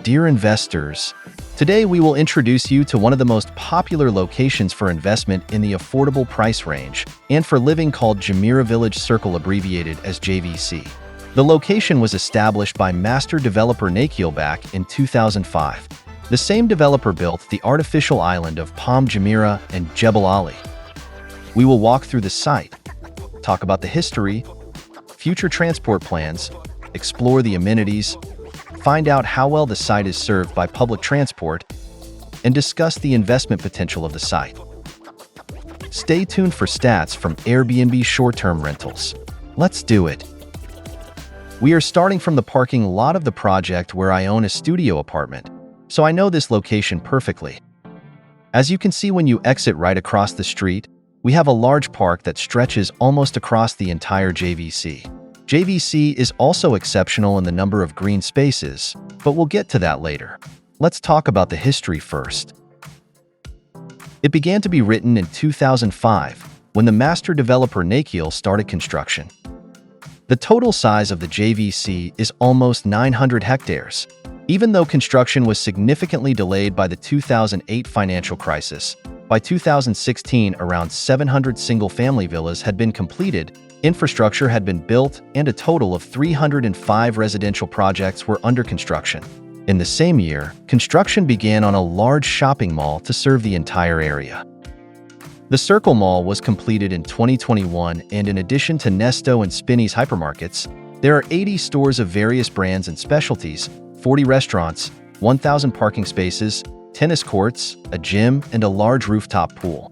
Dear investors, today we will introduce you to one of the most popular locations for investment in the affordable price range and for living called Jumeirah Village Circle, abbreviated as JVC. The location was established by master developer Nakheel back in 2005. The same developer built the artificial island of Palm Jumeirah and Jebel Ali. We will walk through the site, talk about the history, future transport plans, explore the amenities, find out how well the site is served by public transport, and discuss the investment potential of the site. Stay tuned for stats from Airbnb short-term rentals. Let's do it. We are starting from the parking lot of the project where I own a studio apartment, so I know this location perfectly. As you can see when you exit right across the street, we have a large park that stretches almost across the entire JVC. JVC is also exceptional in the number of green spaces, but we'll get to that later. Let's talk about the history first. It began to be written in 2005 when the master developer Nakheel started construction. The total size of the JVC is almost 900 hectares. Even though construction was significantly delayed by the 2008 financial crisis, by 2016 around 700 single-family villas had been completed, infrastructure had been built, and a total of 305 residential projects were under construction. In the same year, construction began on a large shopping mall to serve the entire area. The Circle Mall was completed in 2021, and in addition to Nesto and Spinneys hypermarkets, there are 80 stores of various brands and specialties, 40 restaurants, 1,000 parking spaces, tennis courts, a gym, and a large rooftop pool.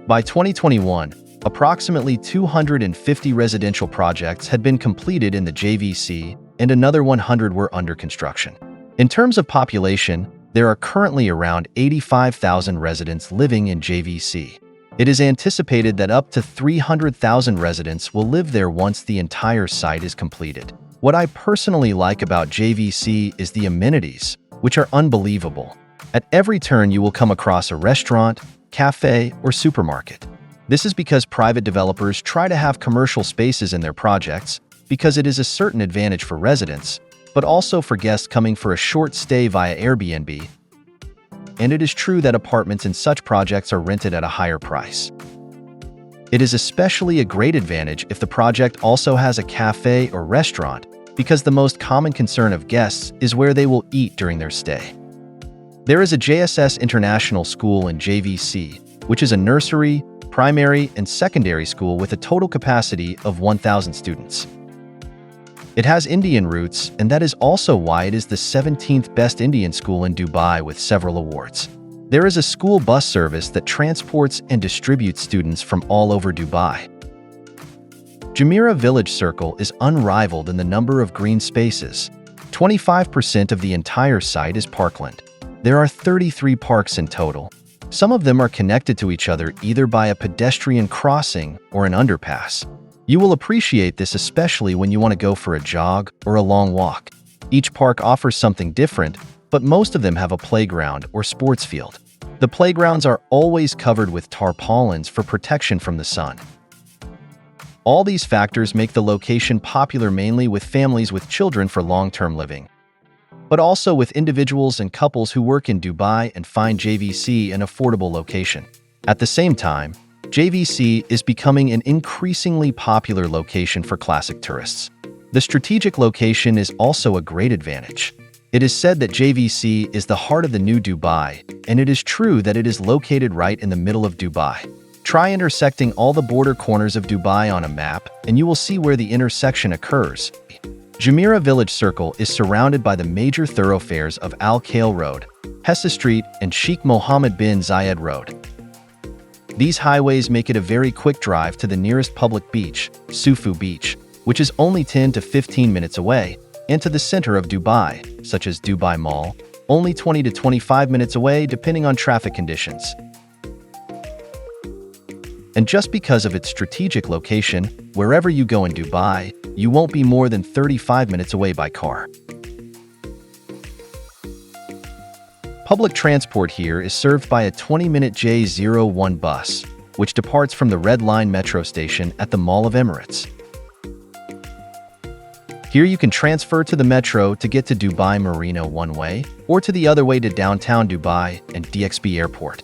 By 2021, approximately 250 residential projects had been completed in the JVC, and another 100 were under construction. In terms of population, there are currently around 85,000 residents living in JVC. It is anticipated that up to 300,000 residents will live there once the entire site is completed. What I personally like about JVC is the amenities, which are unbelievable. At every turn you will come across a restaurant, cafe, or supermarket. This is because private developers try to have commercial spaces in their projects because it is a certain advantage for residents, but also for guests coming for a short stay via Airbnb. And it is true that apartments in such projects are rented at a higher price. It is especially a great advantage if the project also has a cafe or restaurant, because the most common concern of guests is where they will eat during their stay. There is a JSS International School in JVC, which is a nursery, primary, and secondary school with a total capacity of 1,000 students. It has Indian roots, and that is also why it is the 17th best Indian school in Dubai with several awards. There is a school bus service that transports and distributes students from all over Dubai. Jumeirah Village Circle is unrivaled in the number of green spaces. 25% of the entire site is parkland. There are 33 parks in total. Some of them are connected to each other either by a pedestrian crossing or an underpass. You will appreciate this especially when you want to go for a jog or a long walk. Each park offers something different, but most of them have a playground or sports field. The playgrounds are always covered with tarpaulins for protection from the sun. All these factors make the location popular mainly with families with children for long-term living, but also with individuals and couples who work in Dubai and find JVC an affordable location. At the same time, JVC is becoming an increasingly popular location for classic tourists. The strategic location is also a great advantage. It is said that JVC is the heart of the new Dubai, and it is true that it is located right in the middle of Dubai. Try intersecting all the border corners of Dubai on a map, and you will see where the intersection occurs. Jumeirah Village Circle is surrounded by the major thoroughfares of Al Khail Road, Hessa Street, and Sheikh Mohammed bin Zayed Road. These highways make it a very quick drive to the nearest public beach, Sufu Beach, which is only 10 to 15 minutes away, and to the center of Dubai, such as Dubai Mall, only 20 to 25 minutes away depending on traffic conditions. And just because of its strategic location, wherever you go in Dubai, you won't be more than 35 minutes away by car. Public transport here is served by a 20-minute J01 bus, which departs from the Red Line metro station at the Mall of Emirates. Here you can transfer to the metro to get to Dubai Marina one way, or to the other way to downtown Dubai and DXB Airport.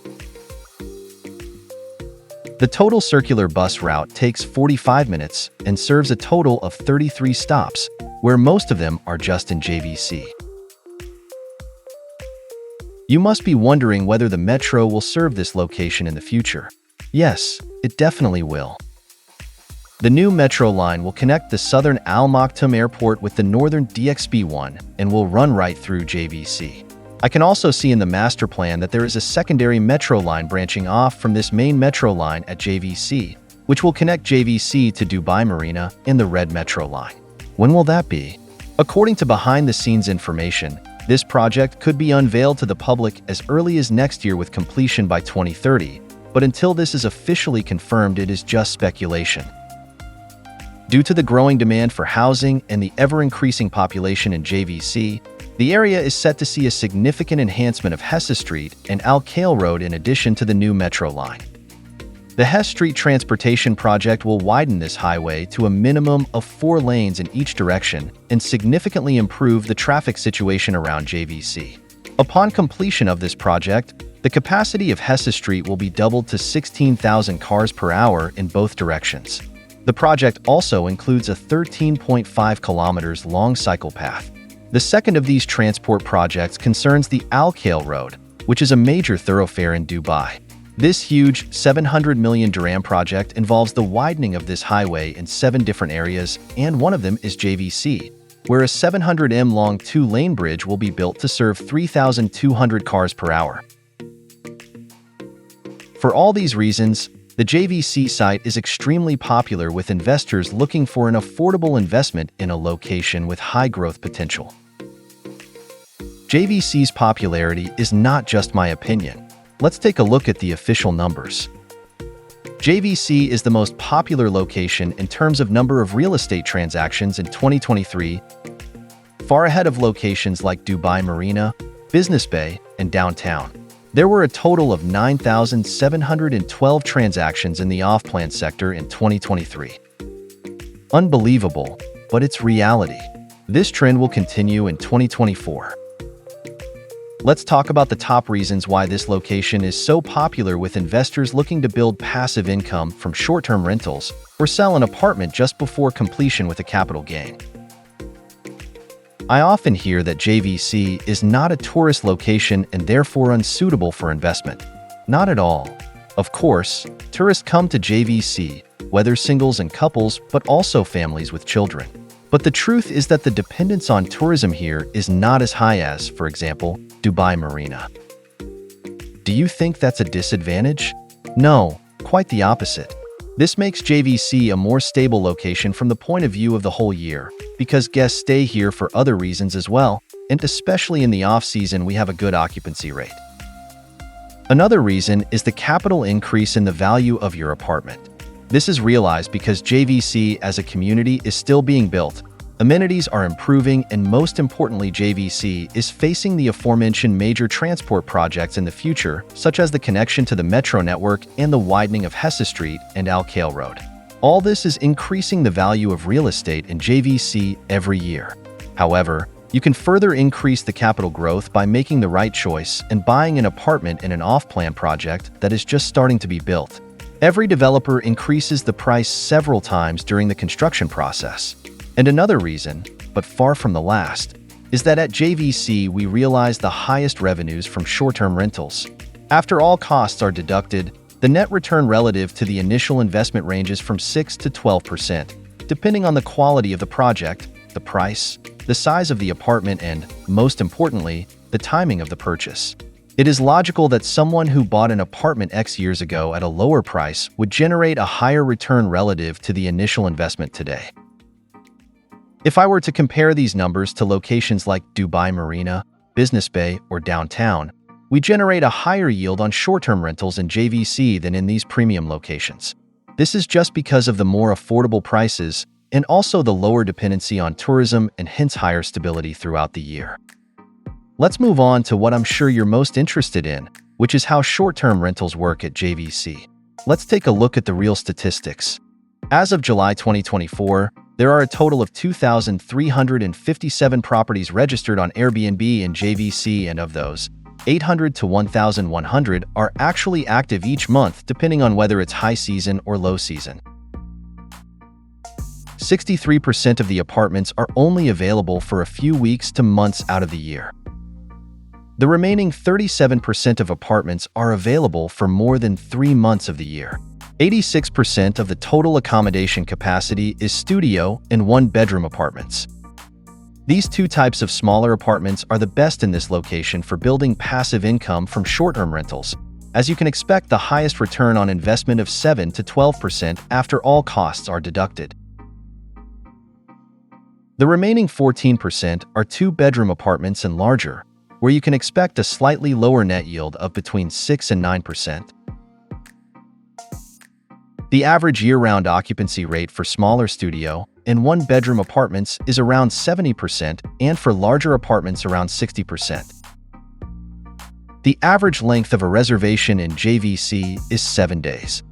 The total circular bus route takes 45 minutes and serves a total of 33 stops, where most of them are just in JVC. You must be wondering whether the metro will serve this location in the future. Yes, it definitely will. The new metro line will connect the southern Al Maktoum Airport with the northern DXB1 and will run right through JVC. I can also see in the master plan that there is a secondary metro line branching off from this main metro line at JVC, which will connect JVC to Dubai Marina and the red metro line. When will that be? According to behind-the-scenes information, this project could be unveiled to the public as early as next year with completion by 2030, but until this is officially confirmed, it is just speculation. Due to the growing demand for housing and the ever-increasing population in JVC, the area is set to see a significant enhancement of Hesse Street and Al Khail Road in addition to the new metro line. The Hesse Street Transportation Project will widen this highway to a minimum of 4 lanes in each direction and significantly improve the traffic situation around JVC. Upon completion of this project, the capacity of Hesse Street will be doubled to 16,000 cars per hour in both directions. The project also includes a 13.5 kilometers long cycle path. The second of these transport projects concerns the Al Khail Road, which is a major thoroughfare in Dubai. This huge 700 million dirham project involves the widening of this highway in 7 different areas, and one of them is JVC, where a 700m long 2-lane bridge will be built to serve 3,200 cars per hour. For all these reasons, the JVC site is extremely popular with investors looking for an affordable investment in a location with high growth potential. JVC's popularity is not just my opinion. Let's take a look at the official numbers. JVC is the most popular location in terms of number of real estate transactions in 2023, far ahead of locations like Dubai Marina, Business Bay, and downtown. There were a total of 9,712 transactions in the off-plan sector in 2023. Unbelievable, but it's reality. This trend will continue in 2024. Let's talk about the top reasons why this location is so popular with investors looking to build passive income from short-term rentals or sell an apartment just before completion with a capital gain. I often hear that JVC is not a tourist location and therefore unsuitable for investment. Not at all. Of course, tourists come to JVC, whether singles and couples, but also families with children. But the truth is that the dependence on tourism here is not as high as, for example, Dubai Marina. Do you think that's a disadvantage? No, quite the opposite. This makes JVC a more stable location from the point of view of the whole year, because guests stay here for other reasons as well, and especially in the off-season we have a good occupancy rate. Another reason is the capital increase in the value of your apartment. This is realized because JVC as a community is still being built, amenities are improving, and most importantly, JVC is facing the aforementioned major transport projects in the future, such as the connection to the metro network and the widening of Hesse Street and Al Khail Road. All this is increasing the value of real estate in JVC every year. However, you can further increase the capital growth by making the right choice and buying an apartment in an off-plan project that is just starting to be built. Every developer increases the price several times during the construction process. And another reason, but far from the last, is that at JVC we realize the highest revenues from short-term rentals. After all costs are deducted, the net return relative to the initial investment ranges from 6 to 12%, depending on the quality of the project, the price, the size of the apartment, and, most importantly, the timing of the purchase. It is logical that someone who bought an apartment X years ago at a lower price would generate a higher return relative to the initial investment today. If I were to compare these numbers to locations like Dubai Marina, Business Bay, or downtown, we generate a higher yield on short-term rentals in JVC than in these premium locations. This is just because of the more affordable prices and also the lower dependency on tourism and hence higher stability throughout the year. Let's move on to what I'm sure you're most interested in, which is how short-term rentals work at JVC. Let's take a look at the real statistics. As of July 2024, There are a total of 2,357 properties registered on Airbnb and JVC, and of those, 800 to 1,100 are actually active each month, depending on whether it's high season or low season. 63% of the apartments are only available for a few weeks to months out of the year. The remaining 37% of apartments are available for more than 3 months of the year. 86% of the total accommodation capacity is studio and one-bedroom apartments. These two types of smaller apartments are the best in this location for building passive income from short-term rentals, as you can expect the highest return on investment of 7 to 12% after all costs are deducted. The remaining 14% are two-bedroom apartments and larger, where you can expect a slightly lower net yield of between 6 and 9%. The average year-round occupancy rate for smaller studio and one-bedroom apartments is around 70%, and for larger apartments around 60%. The average length of a reservation in JVC is 7 days.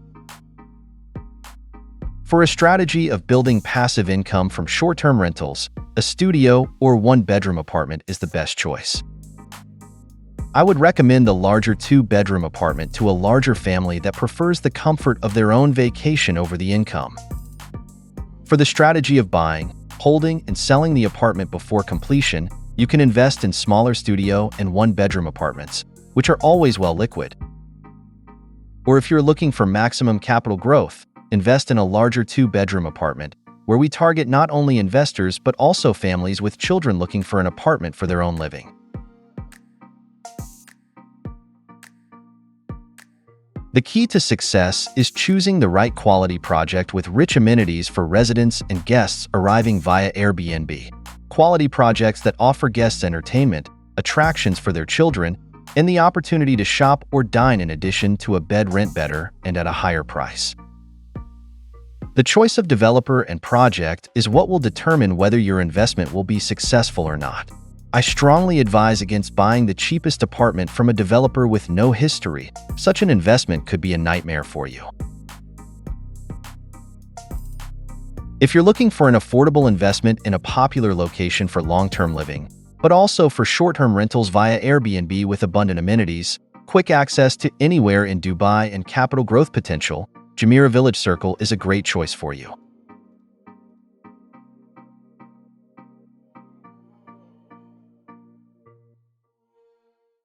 For a strategy of building passive income from short-term rentals, a studio or one-bedroom apartment is the best choice. I would recommend the larger two-bedroom apartment to a larger family that prefers the comfort of their own vacation over the income. For the strategy of buying, holding, and selling the apartment before completion, you can invest in smaller studio and one-bedroom apartments, which are always well liquid. Or if you're looking for maximum capital growth, invest in a larger two-bedroom apartment, where we target not only investors but also families with children looking for an apartment for their own living. The key to success is choosing the right quality project with rich amenities for residents and guests arriving via Airbnb. Quality projects that offer guests entertainment, attractions for their children, and the opportunity to shop or dine in addition to a bed rent better and at a higher price. The choice of developer and project is what will determine whether your investment will be successful or not. I strongly advise against buying the cheapest apartment from a developer with no history. Such an investment could be a nightmare for you. If you're looking for an affordable investment in a popular location for long-term living, but also for short-term rentals via Airbnb with abundant amenities, quick access to anywhere in Dubai, and capital growth potential, Jumeirah Village Circle is a great choice for you.